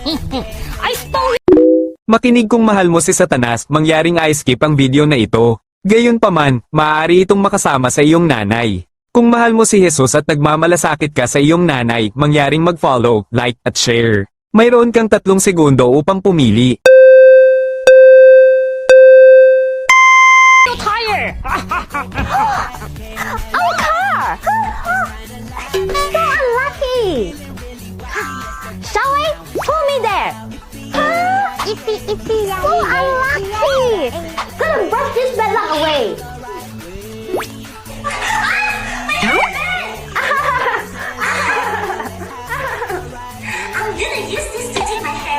I stole Makinig kung mahal mo si Satanas, mangyaring i-skip ang video na ito. Gayunpaman, maaari itong makasama sa iyong nanay. Kung mahal mo si Jesus at nagmamalasakit ka sa iyong nanay, mangyaring mag-follow, like, at share. Mayroon kang 3 segundo upang pumili. your tire! Oh, car! So unlucky! Shall we? Pull me there! So unlucky! Gonna brush this bad luck away! I'm gonna use this to take my hair